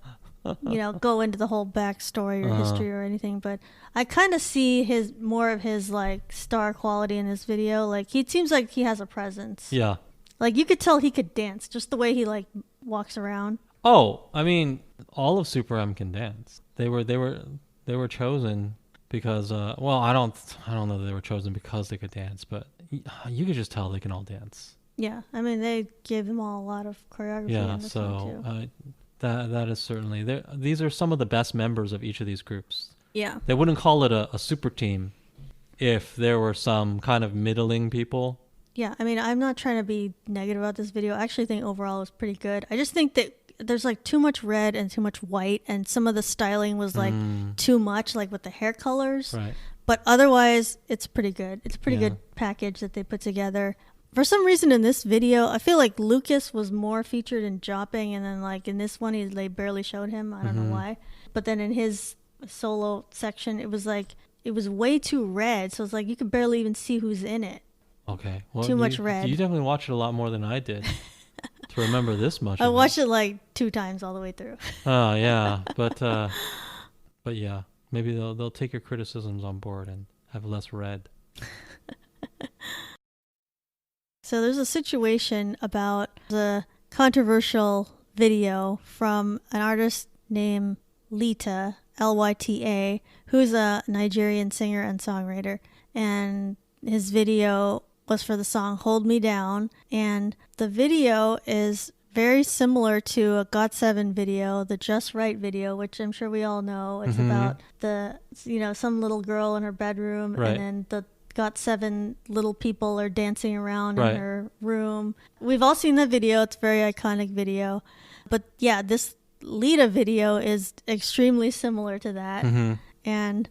go into the whole backstory or history or anything, but I kind of see more of his like star quality in this video. Like he seems like he has a presence. Yeah. Like you could tell he could dance just the way he like walks around. Oh, I mean, all of Super M can dance. They were chosen because well, I don't know that they were chosen because they could dance, but you could just tell they can all dance. Yeah, I mean they gave them all a lot of choreography. Yeah, in this one too. that is certainly these are some of the best members of each of these groups. Yeah. They wouldn't call it a super team if there were some kind of middling people. Yeah, I mean, I'm not trying to be negative about this video. I actually think overall it was pretty good. I just think that there's like too much red and too much white, and some of the styling was like too much, like with the hair colors. Right. But otherwise, it's pretty good. It's a pretty good package that they put together. For some reason in this video, I feel like Lucas was more featured in Jopping, and then like in this one, they barely showed him. I don't know why. But then in his solo section, it was way too red, so it's like you could barely even see who's in it. Okay. Well, too much red. You definitely watched it a lot more than I did to remember this much. I watched it like 2 times all the way through. Oh yeah, but yeah, maybe they'll take your criticisms on board and have less red. So there's a situation about the controversial video from an artist named Lita, Lyta, who's a Nigerian singer and songwriter. And his video was for the song Hold Me Down. And the video is very similar to a GOT7 video, the Just Right video, which I'm sure we all know. It's about some little girl in her bedroom, right. And then the GOT7 little people are dancing around in her room. We've all seen that video. It's a very iconic video. But yeah, this Lita video is extremely similar to that. And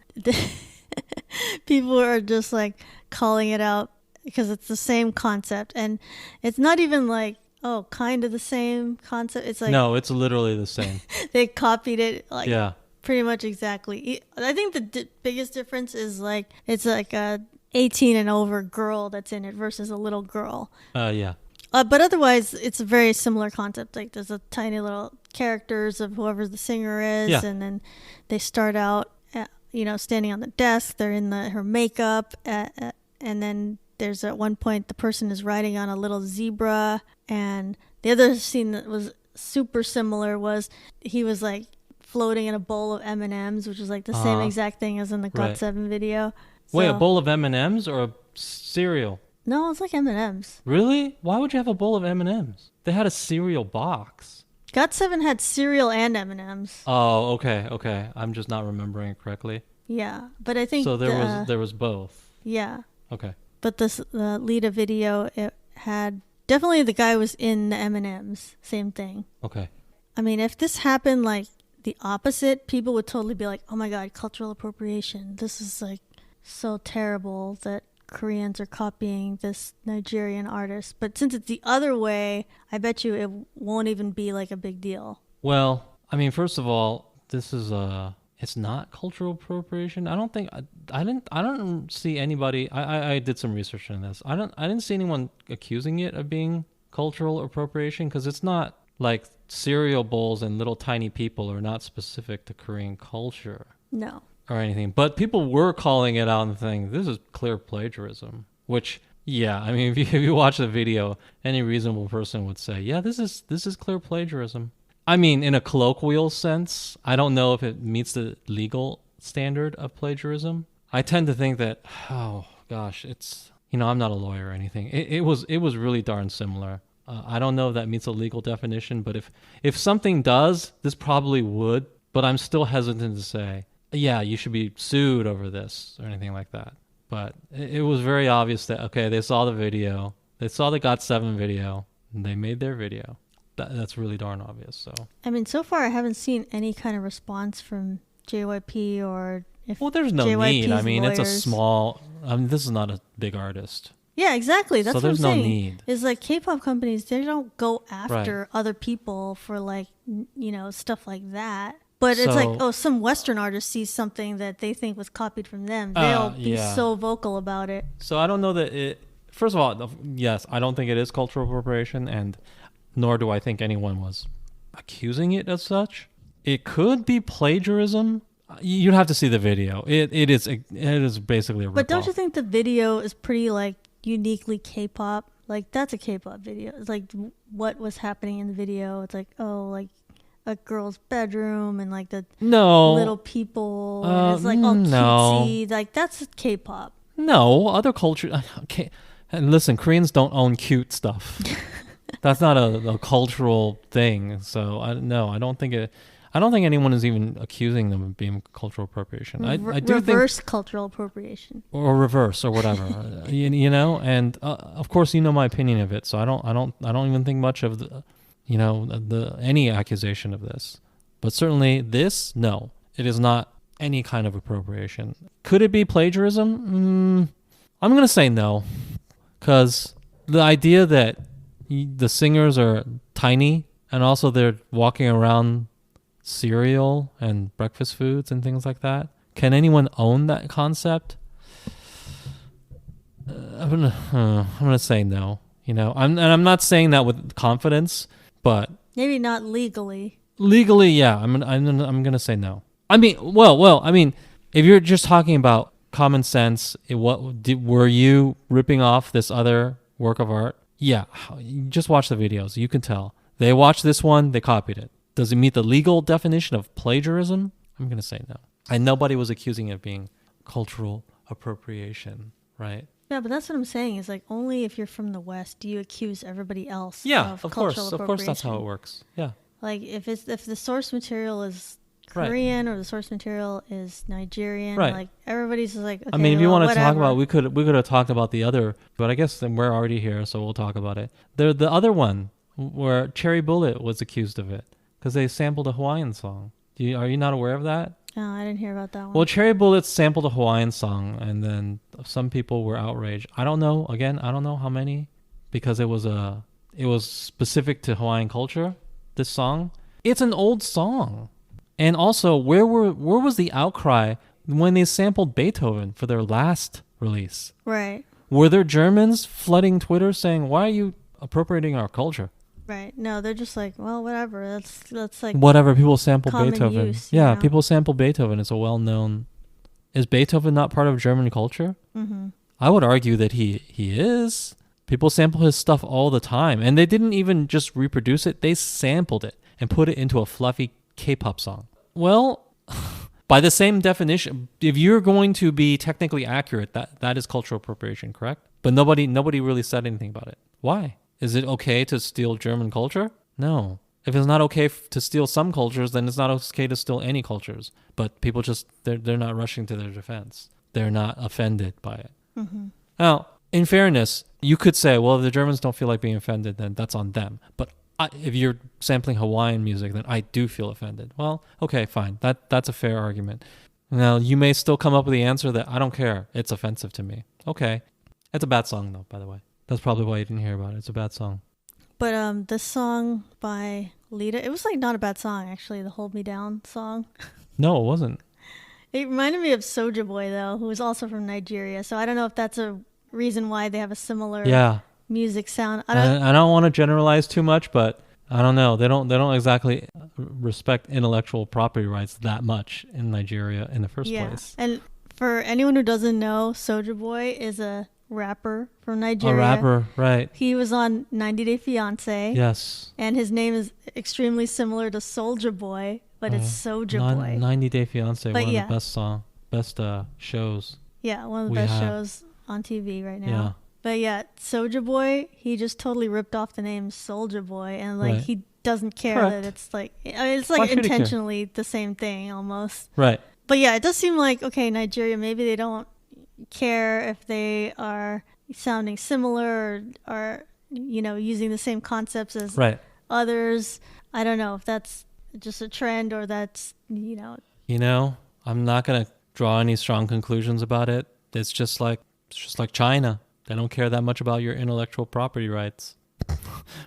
people are just like calling it out because it's the same concept. And it's not even like, oh, kind of the same concept. It's like, no, it's literally the same. They copied it like pretty much exactly. I think the biggest difference is like it's like a 18 and over girl that's in it versus a little girl. Yeah. But otherwise, it's a very similar concept. Like there's a tiny little characters of whoever the singer is, and then they start out, standing on the desk. They're in her makeup, and then there's at one point the person is riding on a little zebra. And the other scene that was super similar was he was like floating in a bowl of M&Ms, which is like the same exact thing as in the GOT7 video. So, wait, a bowl of M&Ms or a cereal? No, it's like M&Ms. Really? Why would you have a bowl of M&Ms? They had a cereal box. GOT7 had cereal and M&Ms. Oh, okay. I'm just not remembering it correctly. Yeah, but I think so. There was both. Yeah. Okay. But the Lita video, it had definitely the guy was in the M&Ms. Same thing. Okay. I mean, if this happened like the opposite, people would totally be like, "Oh my God, cultural appropriation! This is like so terrible that Koreans are copying this Nigerian artist." But since it's the other way, I bet you it won't even be like a big deal. Well, I mean, first of all, this is it's not cultural appropriation. I don't think I don't see anybody. I did some research on this. I didn't see anyone accusing it of being cultural appropriation because it's not like cereal bowls and little tiny people are not specific to Korean culture. No. Or anything, but people were calling it out and saying this is clear plagiarism. Which, yeah, I mean, if you watch the video, any reasonable person would say, yeah, this is clear plagiarism. I mean, in a colloquial sense, I don't know if it meets the legal standard of plagiarism. I tend to think that, oh gosh, it's I'm not a lawyer or anything. It was really darn similar. I don't know if that meets a legal definition, but if something does, this probably would. But I'm still hesitant to say, yeah, you should be sued over this or anything like that. But it was very obvious that, okay, they saw the video. They saw the GOT7 video. And they made their video. That's really darn obvious. So I mean, so far I haven't seen any kind of response from JYP or if well, there's no JYP's need. I mean, lawyers. it's a small... I mean, this is not a big artist. Yeah, exactly. That's so what I'm there's no saying. need. It's like K-pop companies, they don't go after other people for like, stuff like that. But it's like, oh, some Western artist sees something that they think was copied from them. They'll be so vocal about it. So I don't know that it... First of all, yes, I don't think it is cultural appropriation, and nor do I think anyone was accusing it as such. It could be plagiarism. You'd have to see the video. It is basically a ripoff. But don't you think the video is pretty like uniquely K-pop? Like that's a K-pop video. It's like what was happening in the video. It's like, oh, like a girl's bedroom and like the No. little people. And it's like all no. cutesy. Like that's K-pop. No, other culture. Okay. And listen, Koreans don't own cute stuff. That's not a cultural thing. So I don't think it. I don't think anyone is even accusing them of being cultural appropriation. I do reverse think cultural appropriation or reverse or whatever. you know, and of course you know my opinion of it. So I don't even think much of any accusation of this. But certainly this, no, it is not any kind of appropriation. Could it be plagiarism? I'm gonna say no, because the idea that the singers are tiny and also they're walking around cereal and breakfast foods and things like that. Can anyone own that concept? I'm gonna say no. You know, I'm not saying that with confidence, but maybe not legally. Legally, yeah. I'm gonna say no. I mean, I mean, if you're just talking about common sense, were you ripping off this other work of art? Yeah, just watch the videos. You can tell. They watched this one, they copied it. Does it meet the legal definition of plagiarism? I'm going to say no. And nobody was accusing it of being cultural appropriation, right? Yeah, but that's what I'm saying. Is like only if you're from the West do you accuse everybody else of of cultural course. appropriation. Of course, that's how it works. Yeah. Like if the source material is Korean or the source material is Nigerian, like everybody's just like, okay, I mean, if you want to whatever. talk about, we could have talked about the other, but I guess then we're already here, so we'll talk about it. The other one where Cherry Bullet was accused of it because they sampled a Hawaiian song. Are you not aware of that? No, I didn't hear about that one. Well, Cherry Bullet sampled a Hawaiian song, and then some people were outraged. I don't know. Again, I don't know how many, because it was specific to Hawaiian culture. This song, it's an old song. And also, where was the outcry when they sampled Beethoven for their last release? Right. Were there Germans flooding Twitter saying, "Why are you appropriating our culture?" Right. No, they're just like, well, whatever. That's like whatever. People sample Beethoven. Use, yeah, people sample Beethoven. It's a well-known. Is Beethoven not part of German culture? Mm-hmm. I would argue that he is. People sample his stuff all the time, and they didn't even just reproduce it. They sampled it and put it into a fluffy K-pop song. Well, by the same definition, if you're going to be technically accurate, that is cultural appropriation, correct? But nobody really said anything about it. Why? Is it okay to steal German culture? No. If it's not okay to steal some cultures, then it's not okay to steal any cultures. But people just, they're not rushing to their defense. They're not offended by it. Mm-hmm. Now, in fairness, you could say, well, if the Germans don't feel like being offended, then that's on them. But if you're sampling Hawaiian music, then I do feel offended. Well, okay, fine. That's a fair argument. Now, you may still come up with the answer that I don't care. It's offensive to me. Okay. It's a bad song, though, by the way. That's probably why you didn't hear about it. It's a bad song. But this song by Lita, it was like not a bad song, actually, the Hold Me Down song. No, it wasn't. It reminded me of Soulja Boy, though, who is also from Nigeria. So I don't know if that's a reason why they have a similar music sound. I don't want to generalize too much, but I don't know. They don't exactly respect intellectual property rights that much in Nigeria in the first place. And for anyone who doesn't know, Soulja Boy is a rapper from Nigeria. A rapper, right. He was on 90 Day Fiancé. Yes. And his name is extremely similar to Soulja Boy, but it's Soulja Boy. 90 Day Fiancé, one of the best shows. Yeah, one of the best shows on TV right now. Yeah. But yeah, Soulja Boy, he just totally ripped off the name Soulja Boy, and like he doesn't care that it's like it's like intentionally the same thing almost. Right. But yeah, it does seem like Nigeria, maybe they don't care if they are sounding similar or using the same concepts as others. I don't know if that's just a trend or that's I'm not gonna draw any strong conclusions about it. It's just like China. They don't care that much about your intellectual property rights.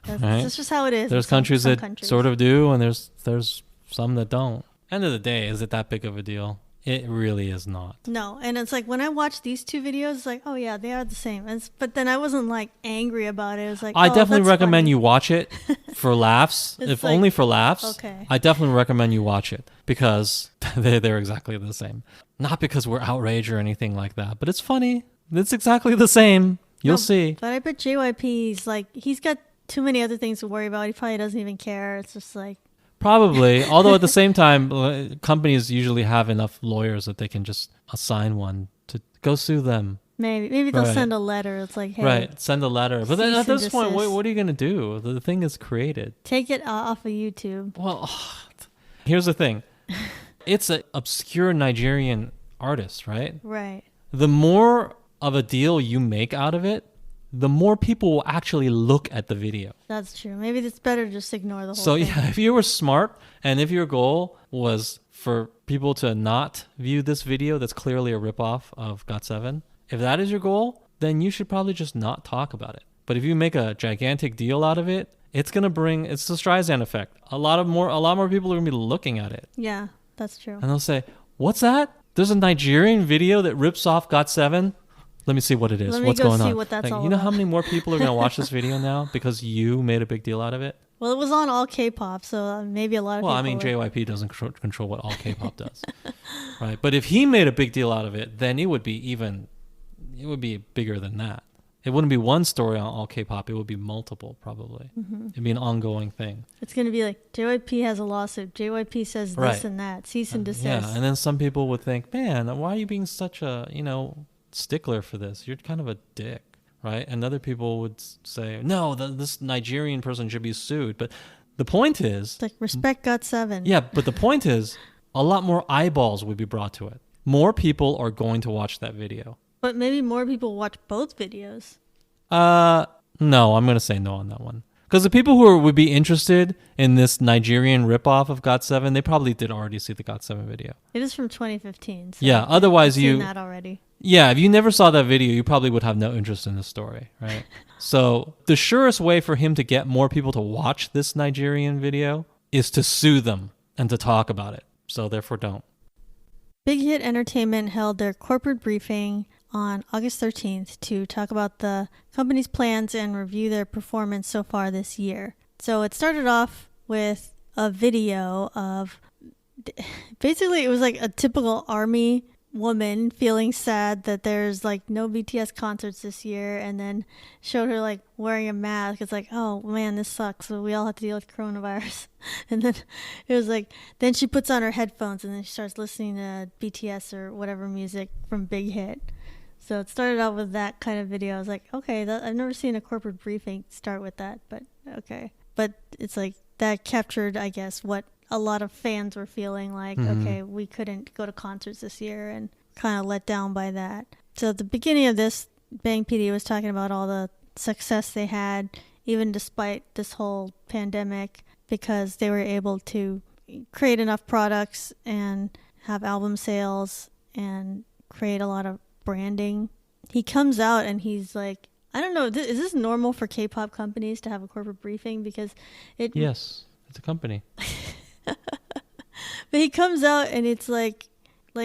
That's just how it is. There's countries that sort of do, and there's some that don't. End of the day, is it that big of a deal? It really is not. No, and it's like when I watch these two videos, it's like, oh yeah, they are the same. But then I wasn't like angry about it. It was like, I definitely recommend you watch it for laughs, if like, only for laughs. Okay. I definitely recommend you watch it because they're exactly the same. Not because we're outraged or anything like that, but it's funny. It's exactly the same. You'll see. But I bet JYP's like, he's got too many other things to worry about. He probably doesn't even care. It's just like. Probably. Although at the same time, companies usually have enough lawyers that they can just assign one to go sue them. Maybe they'll send a letter. It's like, hey, right, send a letter. But then cease at and this point, desist. what are you gonna do? The thing is created. Take it off of YouTube. Well, here's the thing. It's an obscure Nigerian artist, right? Right. The more of a deal you make out of it, the more people will actually look at the video. That's true. Maybe it's better to just ignore the whole So thing. yeah, if you were smart and if your goal was for people to not view this video that's clearly a ripoff of GOT7, if that is your goal, then you should probably just not talk about it. But if you make a gigantic deal out of it, it's the Streisand effect. A lot more people are gonna be looking at it. Yeah, that's true. And they'll say, "What's that? There's a Nigerian video that rips off GOT7? Let me see what it is. Let me What's go going see on?" what that's all you know about. how many more people are going to watch this video now because you made a big deal out of it? Well, it was on all K-pop, so maybe a lot of people. Well, I mean, JYP doesn't control what all K-pop does, right? But if he made a big deal out of it, then it would be bigger than that. It wouldn't be one story on all K-pop. It would be multiple, probably. Mm-hmm. It'd be an ongoing thing. It's going to be like, JYP has a lawsuit. JYP says this and that. Cease and desist. Yeah, and then some people would think, man, why are you being such a, stickler for this? You're kind of a dick, right? And other people would say, no, this Nigerian person should be sued. But the point is... It's like, respect GOT7. Yeah, but the point is, a lot more eyeballs would be brought to it. More people are going to watch that video. But maybe more people watch both videos. No, I'm going to say no on that one. Because the people who would be interested in this Nigerian ripoff of GOT7, they probably did already see the GOT7 video. It is from 2015. So yeah, otherwise I've seen that already. Yeah, if you never saw that video, you probably would have no interest in the story, right? So the surest way for him to get more people to watch this Nigerian video is to sue them and to talk about it. So therefore, don't. Big Hit Entertainment held their corporate briefing on August 13th to talk about the company's plans and review their performance so far this year. So it started off with a video of, basically it was like a typical ARMY woman feeling sad that there's like no BTS concerts this year, and then showed her like wearing a mask. It's like, oh man, this sucks. So we all have to deal with coronavirus. And then it was like, then she puts on her headphones and then she starts listening to BTS or whatever music from Big Hit. So it started out with that kind of video. I was like, okay, I've never seen a corporate briefing start with that, but okay. But it's like, that captured, I guess, what a lot of fans were feeling like, okay, we couldn't go to concerts this year, and kind of let down by that. So at the beginning of this, Bang PD was talking about all the success they had, even despite this whole pandemic, because they were able to create enough products and have album sales and create a lot of branding. He comes out and he's like, I don't know, is this normal for K-pop companies to have a corporate briefing? Because Yes, it's a company. But he comes out and it's like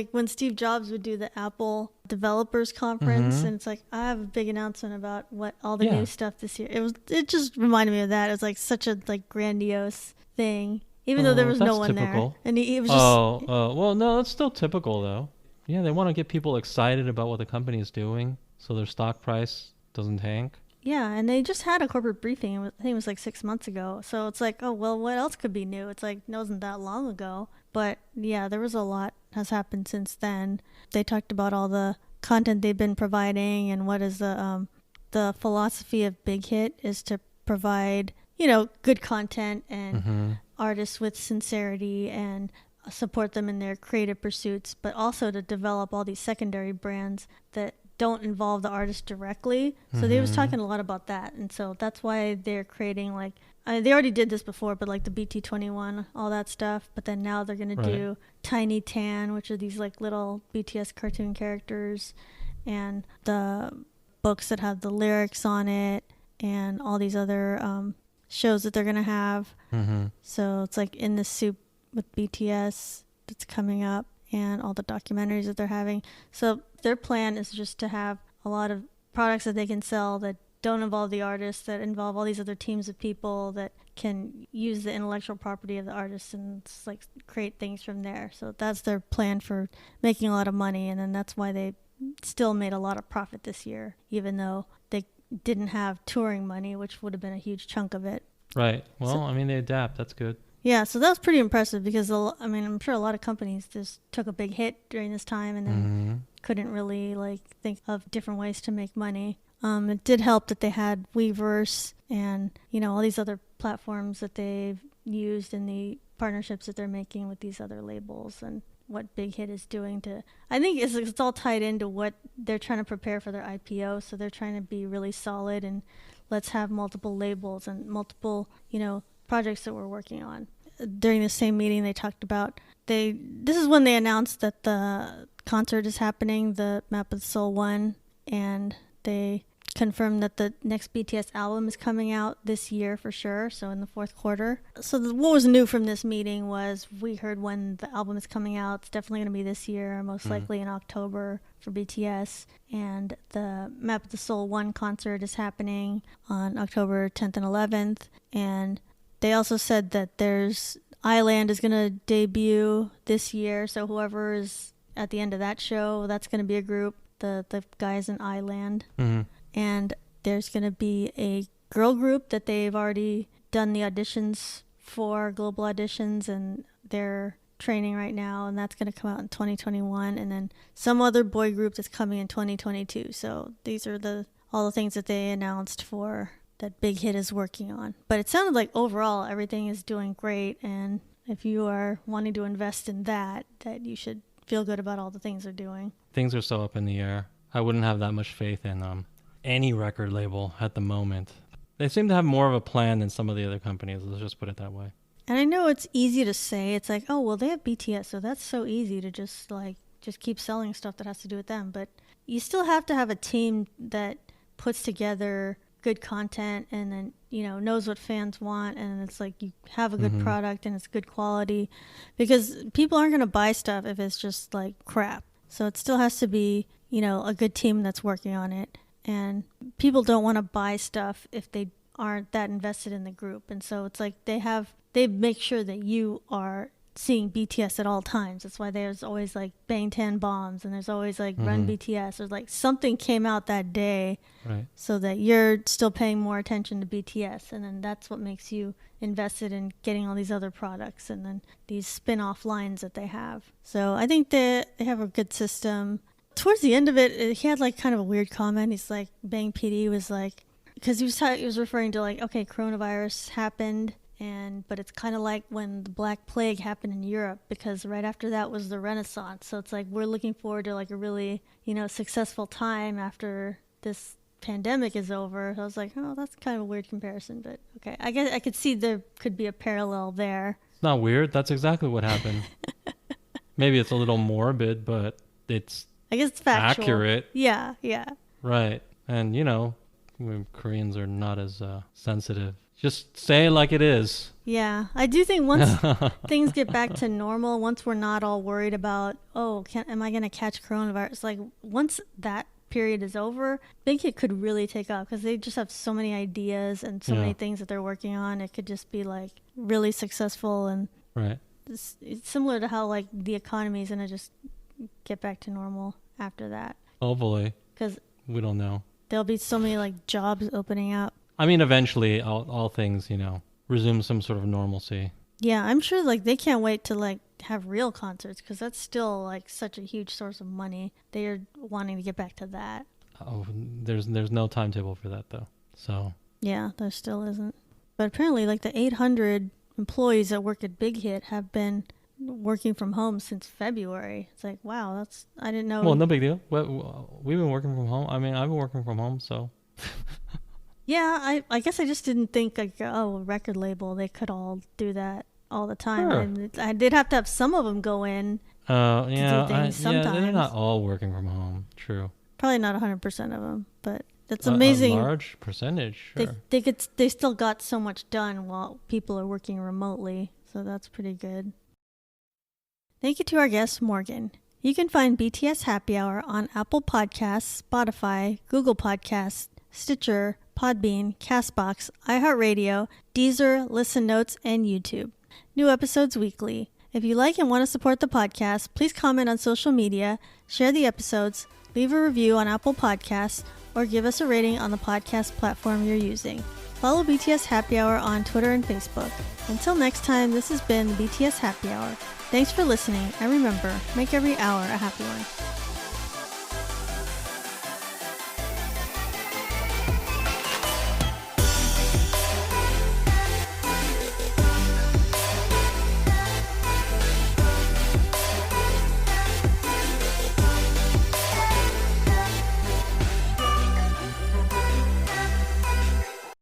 when Steve Jobs would do the Apple Developers Conference, and it's like, I have a big announcement about what all the new stuff this year. It just reminded me of that. It was like such a like grandiose thing, even though there was no one typical. there. And he was just well, no, that's still typical though. Yeah, they want to get people excited about what the company is doing, so their stock price doesn't tank. Yeah, and they just had a corporate briefing. I think it was like 6 months ago. So it's like, oh, well, what else could be new? It's like, it wasn't that long ago. But yeah, there was a lot has happened since then. They talked about all the content they've been providing, and what is the philosophy of Big Hit is to provide, good content and artists with sincerity and support them in their creative pursuits, but also to develop all these secondary brands that don't involve the artist directly. So they was talking a lot about that, and so that's why they're creating they already did this before, but like the BT21, all that stuff. But then now they're gonna do Tiny Tan, which are these like little BTS cartoon characters, and the books that have the lyrics on it, and all these other shows that they're gonna have. So it's like In the Soup with BTS that's coming up, and all the documentaries that they're having. So their plan is just to have a lot of products that they can sell that don't involve the artists, that involve all these other teams of people that can use the intellectual property of the artists and like create things from there. So that's their plan for making a lot of money, and then that's why they still made a lot of profit this year, even though they didn't have touring money, which would have been a huge chunk of it. Right. Well, I mean, they adapt. That's good. Yeah, so that was pretty impressive because, I mean, I'm sure a lot of companies just took a big hit during this time and then couldn't really like think of different ways to make money. It did help that they had Weverse and, you know, all these other platforms that they've used in the partnerships that they're making with these other labels and what Big Hit is doing to, I think it's all tied into what they're trying to prepare for their IPO. So they're trying to be really solid and let's have multiple labels and multiple, you know, projects that we're working on. During the same meeting, they talked about, this is when they announced that the concert is happening, the Map of the Soul 1, and they confirmed that the next BTS album is coming out this year for sure, so in the fourth quarter. So what was new from this meeting was we heard when the album is coming out. It's definitely going to be this year, most likely in October for BTS. And the Map of the Soul 1 concert is happening on October 10th and 11th. And they also said that there's Island is going to debut this year, so whoever is at the end of that show, that's going to be a group, the guys in Island. And there's going to be a girl group that they've already done the auditions for, global auditions, and they're training right now, and that's going to come out in 2021. And then some other boy group that's coming in 2022. So these are all the things that they announced for that Big Hit is working on. But it sounded like overall everything is doing great, and if you are wanting to invest in that you should feel good about all the things they're doing. Things are so up in the air. I wouldn't have that much faith in any record label at the moment. They seem to have more of a plan than some of the other companies. Let's just put it that way. And I know it's easy to say. It's like, oh, well, they have BTS, so that's so easy to just keep selling stuff that has to do with them. But you still have to have a team that puts together good content and then, you know, knows what fans want, and it's like you have a good product and it's good quality, because people aren't going to buy stuff if it's just like crap. So it still has to be, you know, a good team that's working on it. And people don't want to buy stuff if they aren't that invested in the group. And so it's like they make sure that you are seeing BTS at all times. That's why there's always like Bang 10 Bombs, and there's always like Run BTS. There's like something came out that day, right, so that you're still paying more attention to BTS. And then that's what makes you invested in getting all these other products and then these spin-off lines that they have. So I think they have a good system. Towards the end of it, he had like kind of a weird comment. He's like, Bang PD was like, because he was referring to like, okay, coronavirus happened, but it's kind of like when the Black Plague happened in Europe, because right after that was the Renaissance. So it's like we're looking forward to like a really, you know, successful time after this pandemic is over. So I was like, oh, that's kind of a weird comparison, but okay. I guess I could see there could be a parallel there. It's not weird. That's exactly what happened. Maybe it's a little morbid, but I guess it's factual. Accurate. Yeah. Right. And, you know, Koreans are not as sensitive. Just say it like it is. Yeah. I do think once things get back to normal, once we're not all worried about, am I going to catch coronavirus? Like, once that period is over, Big Hit could really take off, because they just have so many ideas and so many things that they're working on. It could just be, like, really successful. And right. It's similar to how, like, the economy is going to just get back to normal after that. Hopefully. Because we don't know. There'll be so many like jobs opening up. I mean, eventually all things, you know, resume some sort of normalcy. Yeah, I'm sure like they can't wait to like have real concerts, because that's still like such a huge source of money. They are wanting to get back to that. Oh, there's no timetable for that though. So yeah, there still isn't. But apparently like the 800 employees that work at Big Hit have been working from home since February. It's like, wow, I didn't know. Well, no big deal. We've been working from home. I mean, I've been working from home, so. Yeah, I guess I just didn't think like, a record label, they could all do that all the time. Sure. And I did have to have some of them go in to do things sometimes. Yeah, they're not all working from home. True. Probably not 100% of them, but that's amazing. A large percentage, sure. They still got so much done while people are working remotely, so that's pretty good. Thank you to our guest, Morgan. You can find BTS Happy Hour on Apple Podcasts, Spotify, Google Podcasts, Stitcher, Podbean, CastBox, iHeartRadio, Deezer, Listen Notes, and YouTube. New episodes weekly. If you like and want to support the podcast, please comment on social media, share the episodes, leave a review on Apple Podcasts, or give us a rating on the podcast platform you're using. Follow BTS Happy Hour on Twitter and Facebook. Until next time, this has been the BTS Happy Hour. Thanks for listening, and remember, make every hour a happy one.